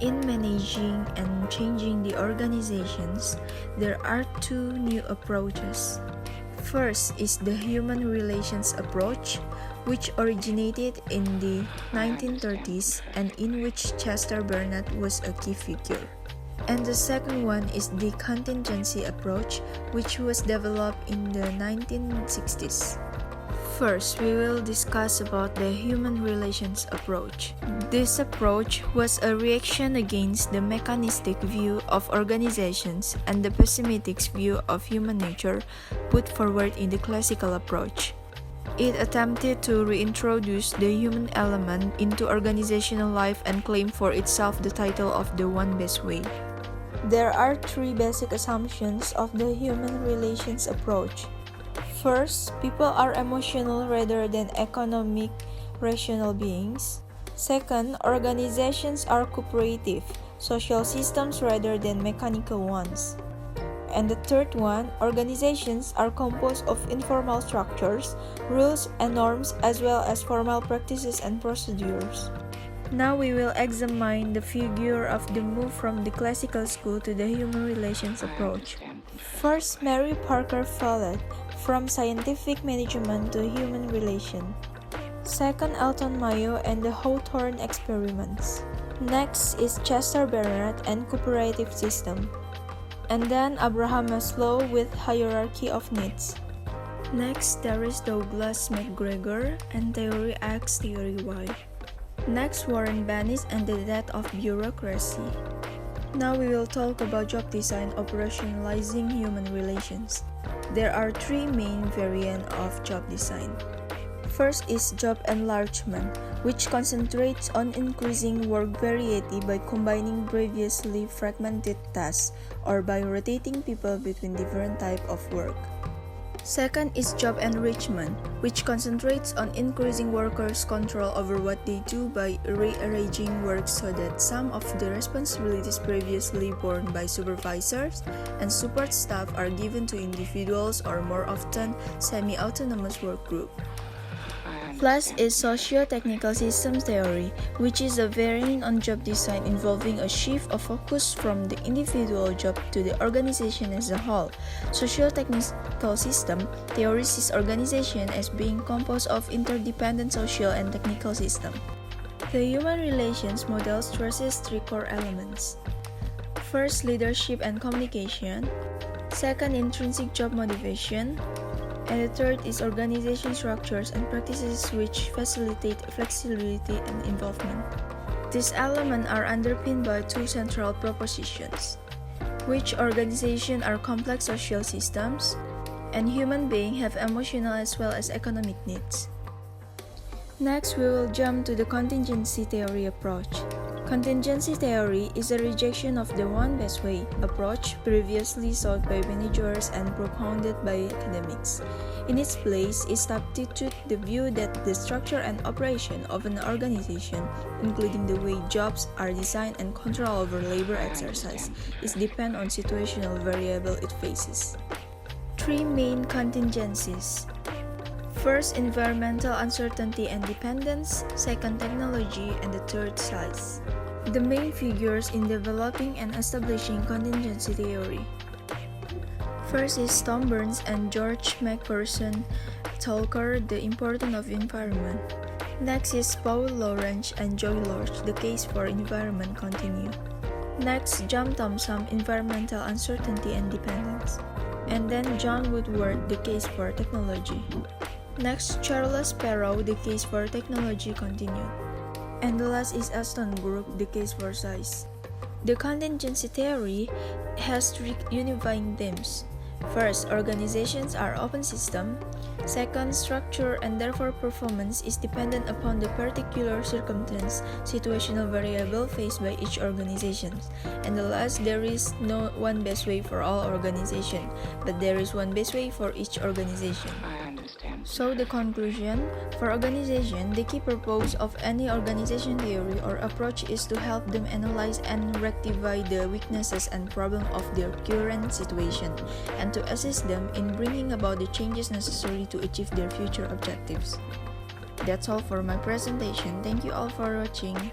in managing and changing the organizations, there are two new approaches. First is the human relations approach, which originated in the 1930s and in which Chester Bernard was a key figure. And the second one is the contingency approach, which was developed in the 1960s. First, we will discuss about the human relations approach. This approach was a reaction against the mechanistic view of organizations and the pessimistic view of human nature put forward in the classical approach. It attempted to reintroduce the human element into organizational life and claim for itself the title of the one best way. There are three basic assumptions of the human relations approach. First, people are emotional rather than economic, rational beings. Second, organizations are cooperative, social systems rather than mechanical ones. And the third one, organizations are composed of informal structures, rules and norms, as well as formal practices and procedures. Now we will examine the figure of the move from the classical school to the human relations approach. First, Mary Parker Follett, from scientific management to human relation. Second, Elton Mayo and the Hawthorne experiments. Next is Chester Bernard and cooperative system. And then Abraham Maslow with hierarchy of needs. Next, there is Douglas McGregor and Theory X, Theory Y. Next, Warren Bennis and the death of bureaucracy. Now we will talk about job design operationalizing human relations. There are three main variants of job design. First is job enlargement, which concentrates on increasing work variety by combining previously fragmented tasks or by rotating people between different types of work. Second is job enrichment, which concentrates on increasing workers' control over what they do by rearranging work so that some of the responsibilities previously borne by supervisors and support staff are given to individuals or more often semi-autonomous work groups. Plus is socio-technical systems theory, which is a variant on job design involving a shift of focus from the individual job to the organization as a whole. Socio-technical system theory sees organization as being composed of interdependent social and technical systems. The human relations model stresses three core elements. First, leadership and communication. Second, intrinsic job motivation. And the third is organization structures and practices which facilitate flexibility and involvement. These elements are underpinned by two central propositions, which organizations are complex social systems, and human beings have emotional as well as economic needs. Next, we will jump to the contingency theory approach. Contingency theory is a rejection of the one best way approach previously sought by managers and propounded by academics. In its place, it substitutes the view that the structure and operation of an organization, including the way jobs are designed and control over labor exercise, is dependent on situational variable it faces. Three main contingencies. First, environmental uncertainty and dependence. Second, technology. And the third, size. The main figures in developing and establishing contingency theory. First is Tom Burns and George McPherson Tolkien, The Importance of Environment. Next is Paul Lawrence and Joy Lorch, The Case for Environment Continue. Next, John Thompson, Environmental Uncertainty and Dependence. And then John Woodward, The Case for Technology. Next, Charles Perrow, The Case for Technology Continued. And the last is Aston Group, The Case for Size. The contingency theory has three unifying themes. First, organizations are open systems. Second, structure and therefore performance is dependent upon the particular circumstance, situational variable faced by each organization. And the last, there is no one best way for all organizations, but there is one best way for each organization. So the conclusion, for organization, the key purpose of any organization theory or approach is to help them analyze and rectify the weaknesses and problems of their current situation, and to assist them in bringing about the changes necessary to achieve their future objectives. That's all for my presentation. Thank you all for watching.